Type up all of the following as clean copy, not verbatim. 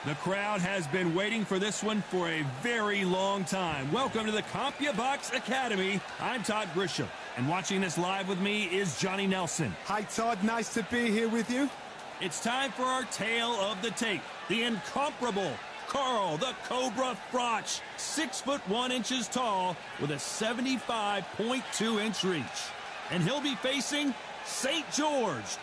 The crowd has been waiting for this one for a very long time. Welcome to the CompuBox Academy. I'm Todd Grisham, and watching this live with me is Johnny Nelson. Hi, Todd. Nice to be here with you. It's time for our tale of the tape. The incomparable Carl the Cobra Froch, 6'1" tall with a 75.2-inch reach. And he'll be facing St. George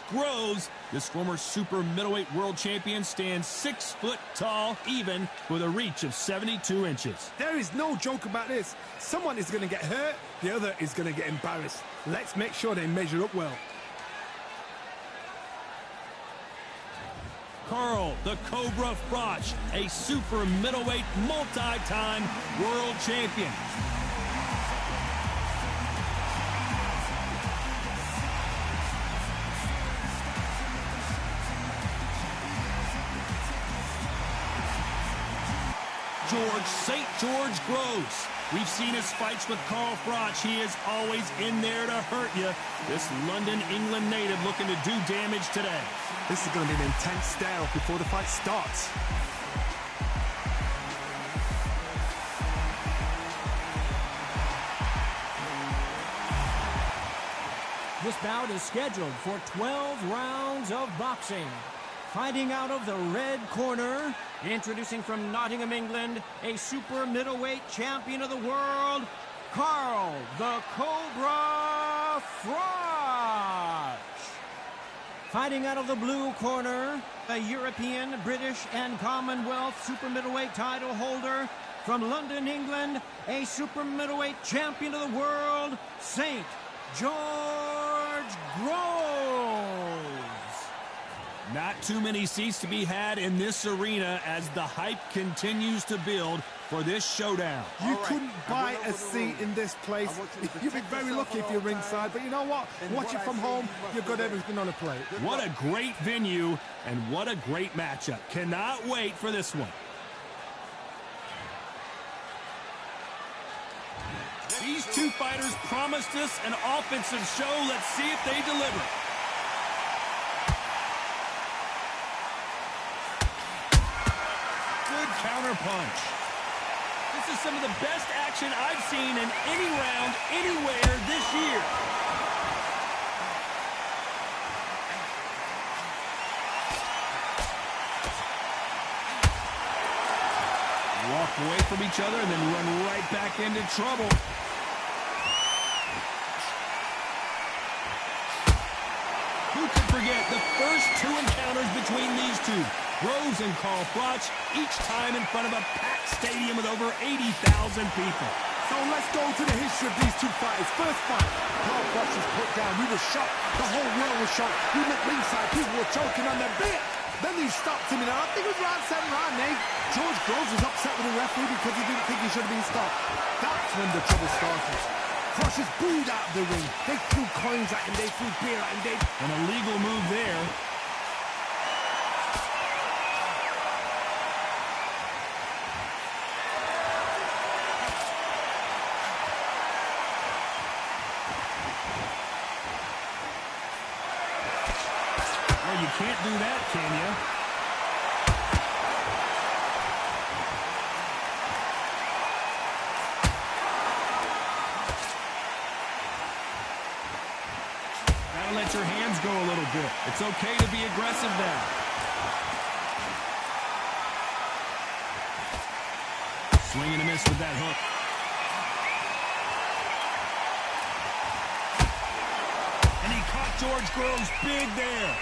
Groves. This former super middleweight world champion stands 6 foot tall, even with a reach of 72 inches. There is no joke about this. Someone is going to get hurt, the other is going to get embarrassed. Let's make sure they measure up well. Carl the Cobra Froch, a super middleweight multi-time world champion. St. George Groves. We've seen his fights with Carl Froch. He is always in there to hurt you. This London, England native looking to do damage today. This is going to be an intense stare before the fight starts. This bout is scheduled for 12 rounds of boxing. Fighting out of the red corner, introducing from Nottingham, England, a super middleweight champion of the world, Carl the Cobra Froch. Fighting out of the blue corner, a European, British, and Commonwealth super middleweight title holder from London, England, a super middleweight champion of the world, St. George Groves. Not too many seats to be had in this arena as the hype continues to build for this showdown. You couldn't buy a seat in this place. You'd be very lucky if you're ringside, but you know what? Watch it from home, you've got everything on a plate. What a great venue, and what a great matchup. Cannot wait for this one. These two fighters promised us an offensive show. Let's see if they deliver. Counter punch. This is some of the best action I've seen in any round, anywhere this year. Walk away from each other and then run right back into trouble. Who could forget the first two encounters between these two? Groves and Carl Froch, each time in front of a packed stadium with over 80,000 people. So let's go to the history of these two fighters. First fight, Carl Froch was put down. We were shocked. The whole world was shocked. We looked ringside. People were choking on their beer. Then he stopped him in, I think it was round 7, round 8. George Groves was upset with the referee because he didn't think he should have been stopped. That's when the trouble started. Froch is booed out of the ring. They threw coins at him. They threw beer at him. An illegal move there. You can't do that, can you? Gotta let your hands go a little bit. It's okay to be aggressive now. Swing and a miss with that hook. And he caught George Groves big there.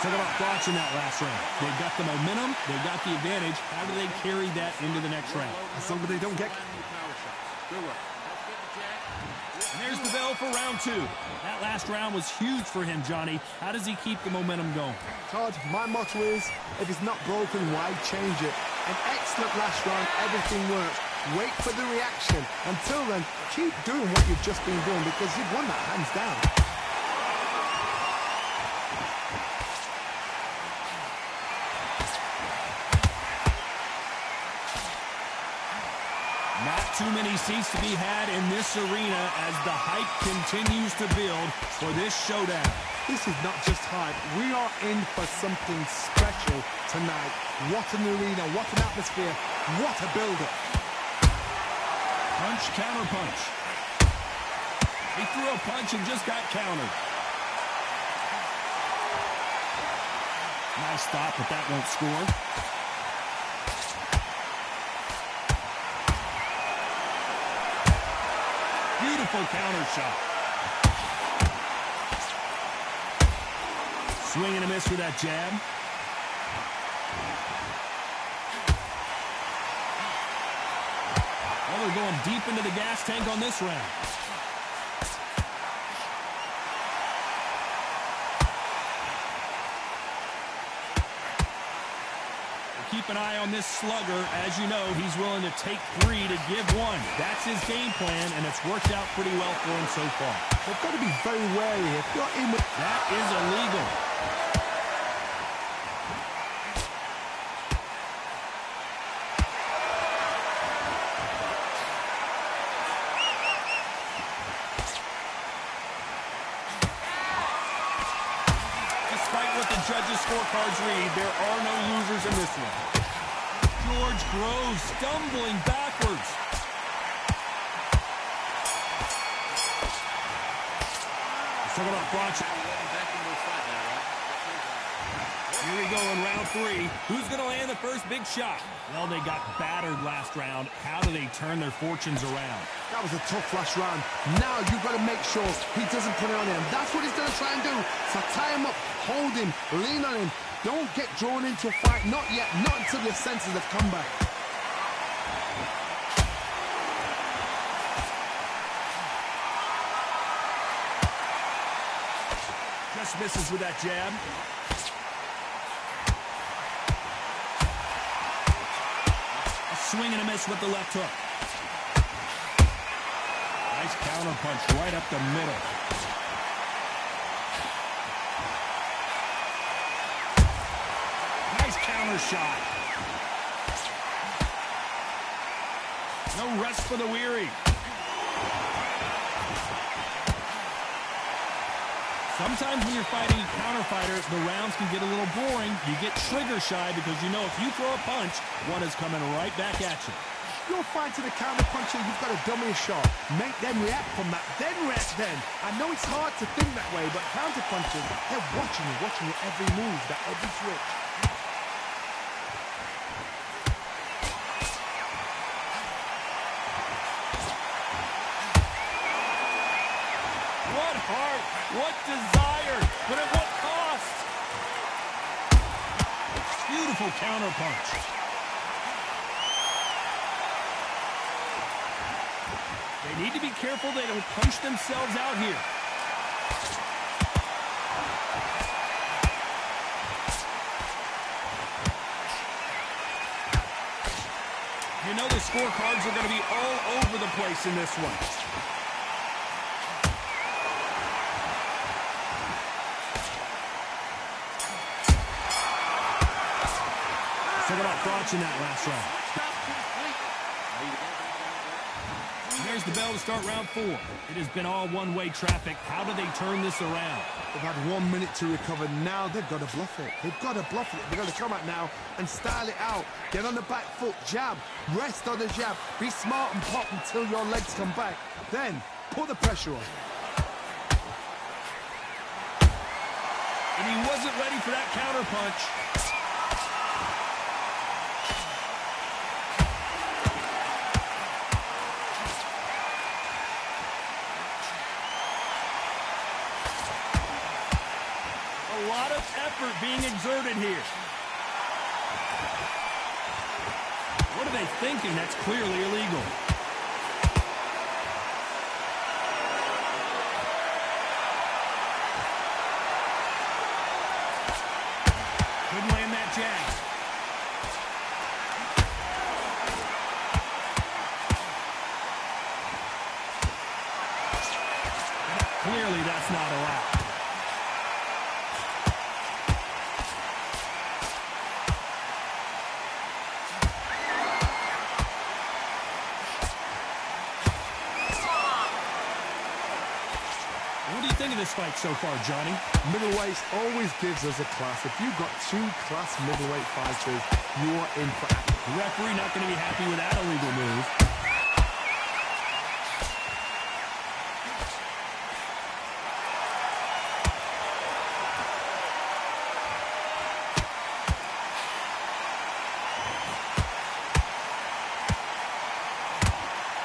Talk about Froch in that last round. They've got the momentum. They've got the advantage. How do they carry that into the next round? As long as they don't get... And there's the bell for round 2. That last round was huge for him, Johnny. How does he keep the momentum going? Todd, my motto is, if it's not broken, why change it? An excellent last round. Everything works. Wait for the reaction. Until then, keep doing what you've just been doing because you've won that hands down. too many seats to be had in this arena as the hype continues to build for this showdown. This is not just hype. We are in for something special tonight. What an arena, what an atmosphere, what a build-up. Punch, counter punch. He threw a punch and just got countered. Nice stop, but that won't score. Beautiful counter shot. Swing and a miss with that jab. Well, they're going deep into the gas tank on this round. Keep an eye on this slugger. As you know, he's willing to take 3 to give 1. That's his game plan, and it's worked out pretty well for him so far. They've got to be very wary. If you're in with... That is illegal. Despite what the judges' scorecards read, there are no losers in this one. George Groves stumbling backwards. Second off, Bronx. Here we go in round 3. Who's going to land the first big shot? Well, they got battered last round. How do they turn their fortunes around? That was a tough last round. Now you've got to make sure he doesn't put it on him. That's what he's going to try and do. So tie him up, hold him, lean on him. Don't get drawn into a fight. Not yet. Not until your senses have come back. Just misses with that jab. A swing and a miss with the left hook. Nice counter punch right up the middle. Nice counter shot. No rest for the weary. Sometimes when you're fighting a counter fighter, the rounds can get a little boring. You get trigger shy because you know if you throw a punch, one is coming right back at you. You're fighting a counter puncher, you've got to dummy a shot. Make them react from that, then react then. I know it's hard to think that way, but counter punchers, they're watching you every move, that every switch. What heart, what desire, but at what cost? Beautiful counter punch. They need to be careful they don't punch themselves out here. You know the scorecards are going to be all over the place in this one. Second off Bronx in that last round. There's the bell to start round 4. It has been all one-way traffic. How do they turn this around? They've had 1 minute to recover. Now they've got to bluff it. They've got to bluff it. They've got to come out now and style it out. Get on the back foot, jab, rest on the jab. Be smart and pop until your legs come back. Then put the pressure on. And he wasn't ready for that counter punch. A lot of effort being exerted here. What are they thinking? That's clearly illegal. Couldn't land that jab. Clearly that's not allowed. this fight so far, Johnny? Middleweights always gives us a class. If you've got two class middleweight fighters, you're in for action. The referee not going to be happy with that illegal move.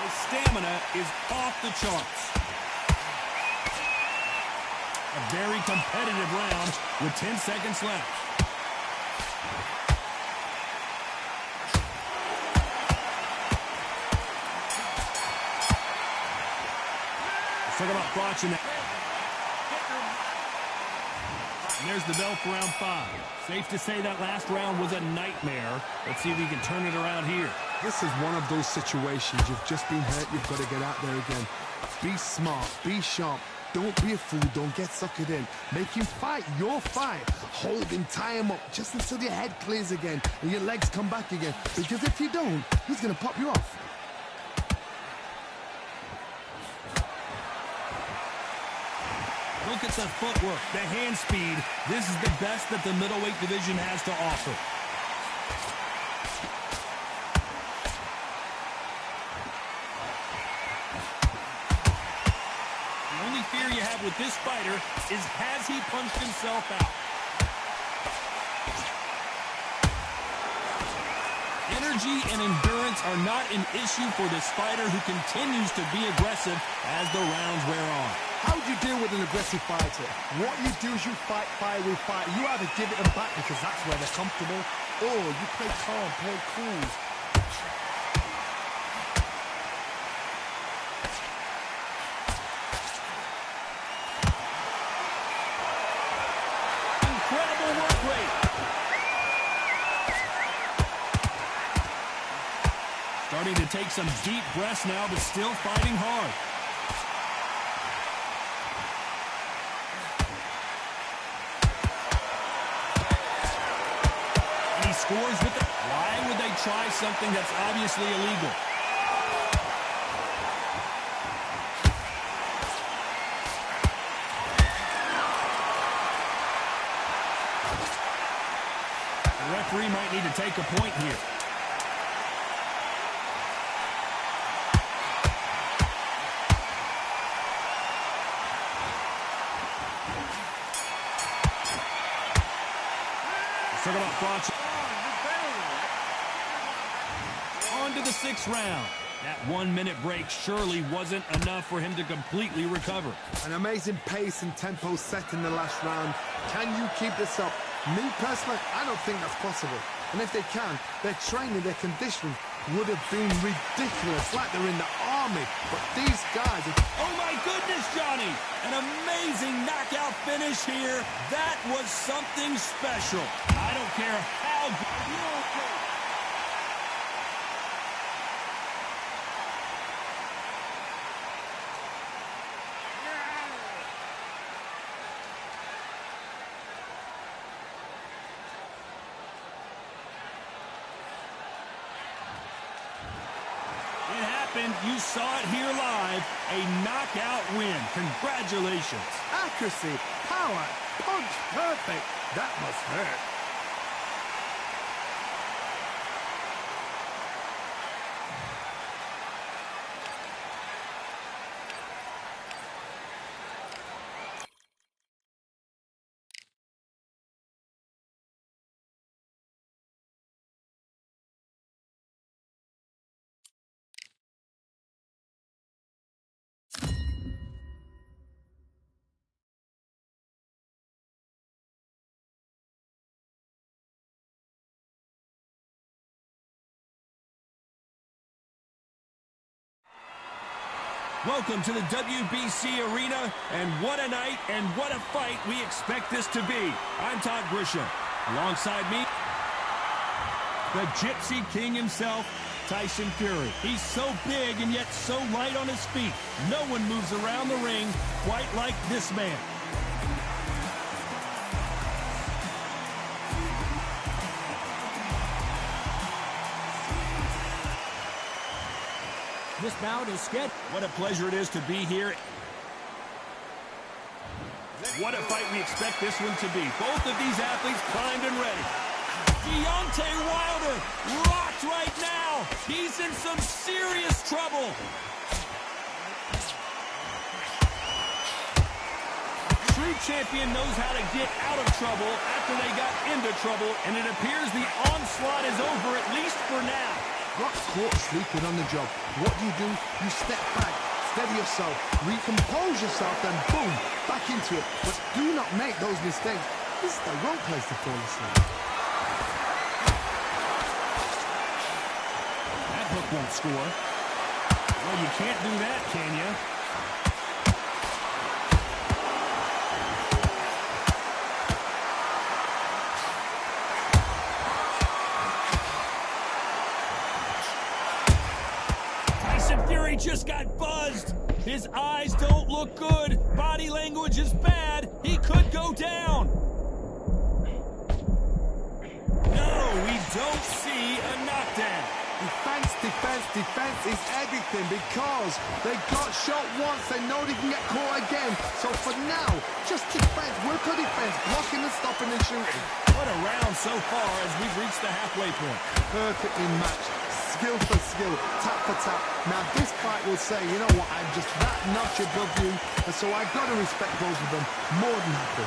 His stamina is off the charts. A very competitive round with 10 seconds left. Let's talk about botching that. And there's the bell for round 5. Safe to say that last round was a nightmare. Let's see if we can turn it around here. This is one of those situations. You've just been hurt. You've got to get out there again. Be smart. Be sharp. Don't be a fool. Don't get suckered in. Make him fight your fight. Hold him, tie him up, just until your head clears again and your legs come back again. Because if you don't, he's going to pop you off. Look at the footwork, the hand speed. This is the best that the middleweight division has to offer. The only fear you have with this fighter is, has he punched himself out? Energy and endurance are not an issue for this fighter who continues to be aggressive as the rounds wear on. How do you deal with an aggressive fighter? What you do is you fight fire with fire. You either give it them back because that's where they're comfortable, or you play calm, play cool. Incredible work rate. Starting to take some deep breaths now, but still fighting hard. Scores with it. Why would they try something that's obviously illegal? The referee might need to take a point here. Let's talk about botching. To the 6th round. That 1-minute break surely wasn't enough for him to completely recover. An amazing pace and tempo set in the last round. Can you keep this up? Me personally, I don't think that's possible. And if they can, their training, their conditioning would have been ridiculous, like they're in the army. But these guys are... Oh my goodness, Johnny! An amazing knockout finish here. That was something special. I don't care how good. You saw it here live. A knockout win. Congratulations. Accuracy, power, punch, perfect. That must hurt. Welcome to the WBC arena, and what a night and what a fight we expect this to be. I'm Todd Grisham. Alongside me, the Gypsy King himself, Tyson Fury. He's so big and yet so light on his feet. No one moves around the ring quite like this man. This bout is scheduled. What a pleasure it is to be here. What a fight we expect this one to be. Both of these athletes primed and ready. Deontay Wilder rocked right now. He's in some serious trouble. True champion knows how to get out of trouble after they got into trouble, and it appears the onslaught is over, at least for now. Rock's caught sleeping on the job. What do? You step back, steady yourself, recompose yourself, then boom, back into it. But do not make those mistakes. This is the wrong place to fall asleep. That hook won't score. Well, you can't do that, can you? Fury just got buzzed. His eyes don't look good. Body language is bad. He could go down. No, we don't see a knockdown. Defense, defense, defense is everything because they got shot once. They know they can get caught again. So for now, just defense, work on defense, blocking and stopping and shooting. What a round so far as we've reached the halfway point. Perfectly matched. Skill for skill, tap for tap. Now this fight will say, you know what, I'm just that notch above you, and so I've got to respect both of them more than happy.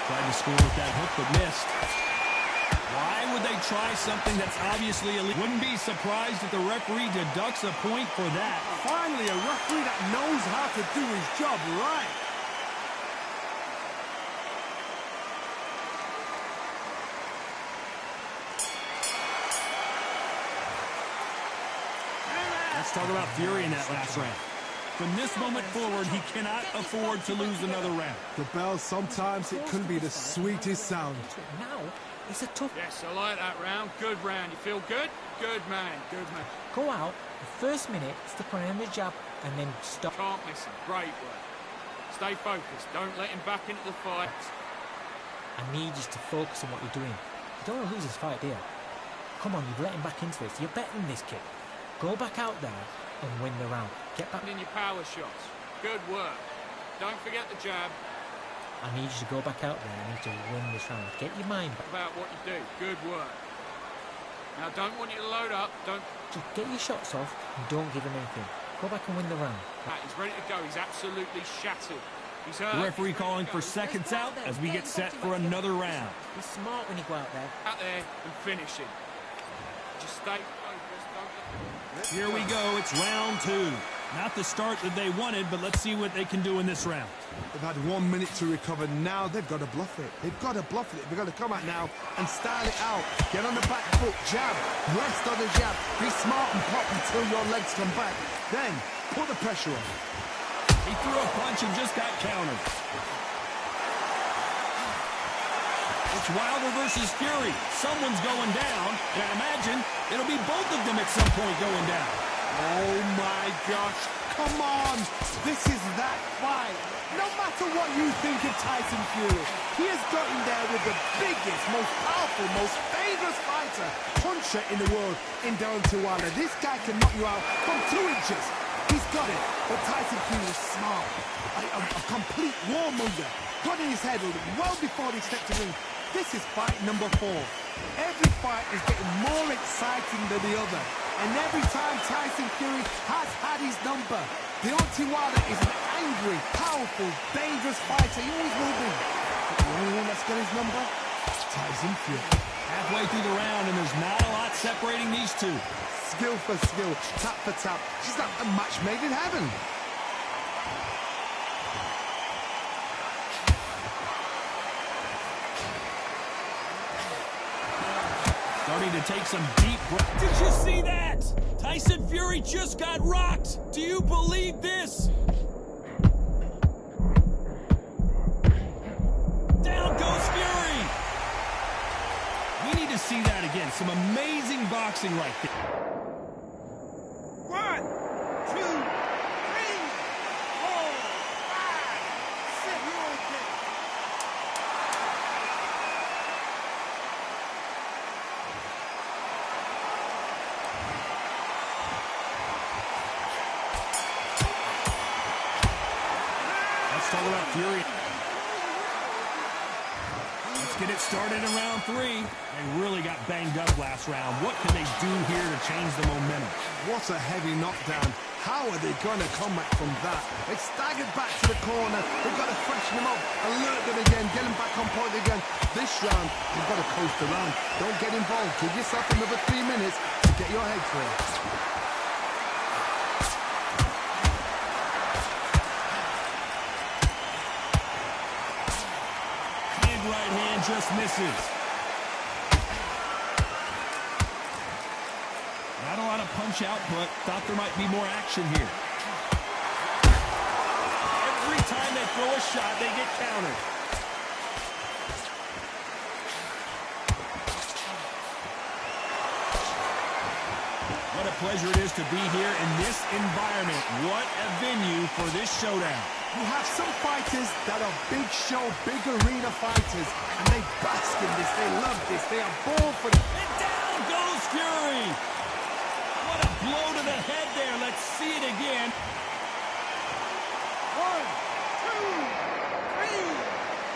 Tried to score with that hook, but missed. Why would they try something that's obviously illegal? Wouldn't be surprised if the referee deducts a point for that. Finally, a referee that knows how to do his job right. Let's talk about Fury in that last round. From this moment forward, he cannot afford to lose another round. The bell, sometimes it can be the sweetest sound. Now, it's a tough... Yes, I like that round. Good round. You feel good? Good man, good man. Go out, the first minute, stick on him the jab, and then stop. Can't miss him. Great work. Stay focused. Don't let him back into the fight. I need you to focus on what you're doing. You don't want to lose this fight, do you? Come on, you've let him back into it. You're better than this kid. Go back out there and win the round. Get back in your power shots. Good work. Don't forget the jab. I need you to go back out there. I need you to win this round. Get your mind back. About what you do. Good work. Now, don't want you to load up. Don't... Just get your shots off and don't give him anything. Go back and win the round. He's ready to go. He's absolutely shattered. He's hurt. The referee calling for seconds out as we get set for another round. Be smart when you go out there. Out there and finish him. Just stay focused. Don't... Here we go. It's round two. Not the start that they wanted, but let's see what they can do in this round. They've had 1 minute to recover. Now they've got to bluff it. They've got to bluff it. They've got to come out now and style it out. Get on the back foot, jab, rest on the jab. Be smart and pop until your legs come back. Then put the pressure on. He threw a punch and just got countered. It's Wilder versus Fury. Someone's going down, and I imagine it'll be both of them at some point going down. Oh my gosh, come on. This is that fight. No matter what you think of Tyson Fury, he has gotten there with the biggest, most powerful, most dangerous fighter, puncher in the world in Deontay Wilder. This guy can knock you out from 2 inches. He's got it, but Tyson Fury is smart. A complete warmonger. Got in his head well before he stepped in the ring. This is fight number 4. Every fight is getting more exciting than the other. And every time Tyson Fury has had his number. Deontay Wilder is an angry, powerful, dangerous fighter. He always will be. But the only one that's got his number is Tyson Fury. Halfway through the round, and there's not a lot separating these two. Skill for skill, tap for tap. She's like a match made in heaven. Starting to take some deep breath. Did you see that? Tyson Fury just got rocked. Do you believe this? Down goes Fury. We need to see that again. Some amazing boxing right there. 1, 2, 3, 4, 5, 6. You're okay. Let's talk about Fury. Let's get it started in round 3. They really got banged up last round. What can they do here to change the momentum? What a heavy knockdown. How are they going to come back from that? They staggered back to the corner. They've got to freshen them up, alert them again, get them back on point again. This round, you've got to coast around. Don't get involved. Give yourself another 3 minutes to get your head clear. Big right hand just misses. Not a lot of punch output. Thought there might be more action here. Every time they throw a shot, they get countered. What a pleasure it is to be here in this environment. What a venue for this showdown. You have some fighters that are big show, big arena fighters, and they bask in this. They love this. They are born for it. And down goes Fury. What a blow to the head there. Let's see it again. 1, 2, 3,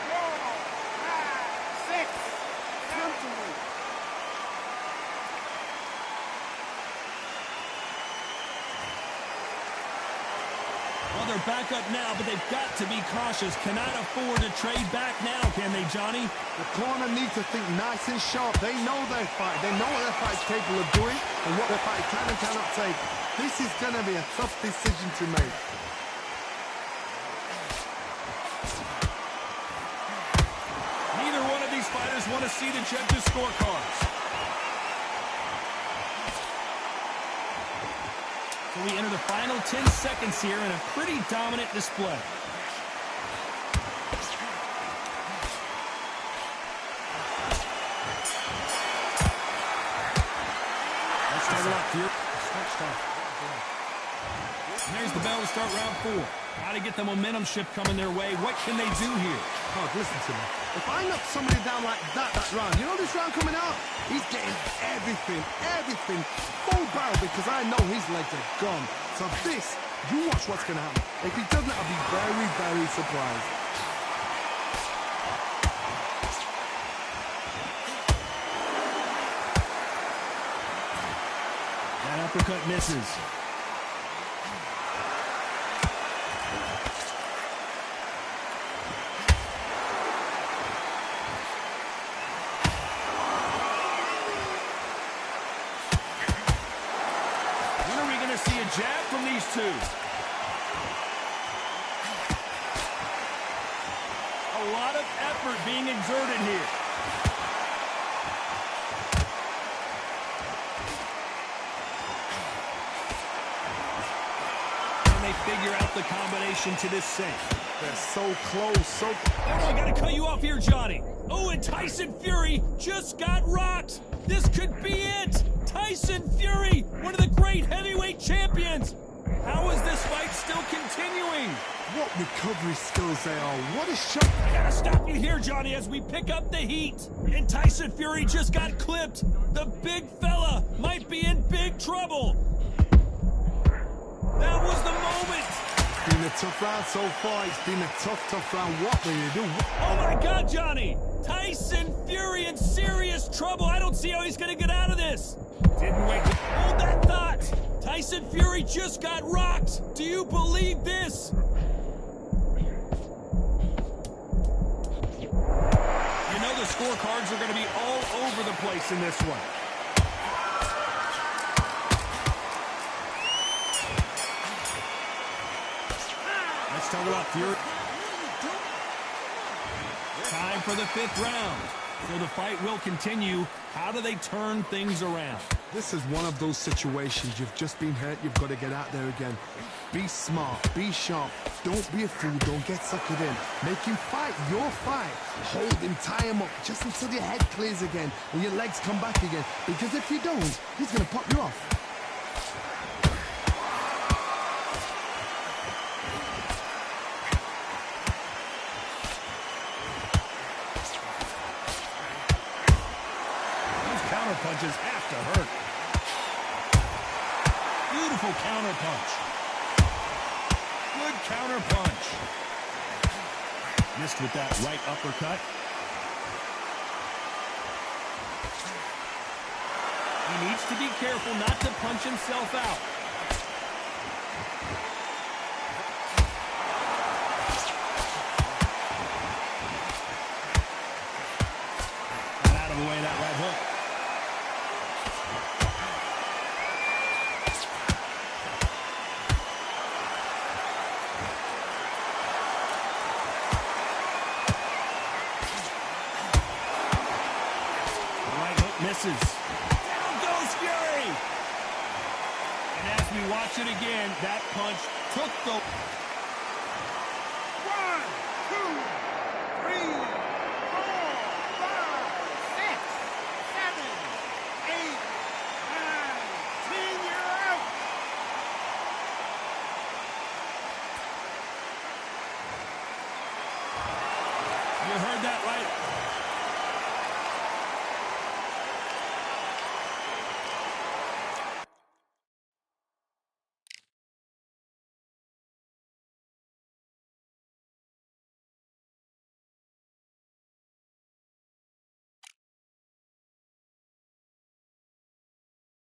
4, 5, 6. Count to me. Well, they're back up now, but they've got to be cautious. Cannot afford to trade back now, can they, Johnny? The corner needs to think nice and sharp. They know their fight. They know what their fight's capable of doing and what their fight can and cannot take. This is going to be a tough decision to make. Neither one of these fighters want to see the judges' scorecards. So we enter the final 10 seconds here in a pretty dominant display. Let's talk about Fury. And there's the bell to start round 4. How to get the momentum shift coming their way. What can they do here? Oh, listen to me. If I knock somebody down like that round, you know this round coming out? He's getting everything, full barrel because I know his legs are gone. So this, you watch what's going to happen. If he doesn't, I'll be very, very surprised. That uppercut misses. See a jab from these two. A lot of effort being exerted here. And they figure out the combination to this sink. They're so close, so... Oh, I gotta cut you off here, Johnny. Oh, and Tyson Fury just got rocked. This could be it. Tyson Fury, one of the great heavyweight champions. How is this fight still continuing? What recovery skills they are. What a shot. I gotta stop you here, Johnny, as we pick up the heat. And Tyson Fury just got clipped. The big fella might be in big trouble. That was the moment. It's been a tough round so far. It's been a tough round. What will you do? Oh, my God, Johnny. Tyson Fury in serious trouble. I don't see how he's gonna get out of this. Didn't wait. Hold that thought. Tyson Fury just got rocked. Do you believe this? You know the scorecards are going to be all over the place in this one. Let's talk about Fury. Time for the 5th round. So the fight will continue. How do they turn things around? This is one of those situations. You've just been hurt. You've got to get out there again. Be smart. Be sharp. Don't be a fool. Don't get suckered in. Make him fight your fight. Hold him. Tie him up just until your head clears again and your legs come back again. Because if you don't, he's going to pop you off. Punches have to hurt. Beautiful counter punch. Good counter punch. Missed with that right uppercut. He needs to be careful not to punch himself out. Got out of the way of that right hook. The right hook misses. Down goes Fury! And as we watch it again, that punch took the... 1, 2, 3, 4, 5, 6, 7, 8, 9, 10. You're out. You heard that right.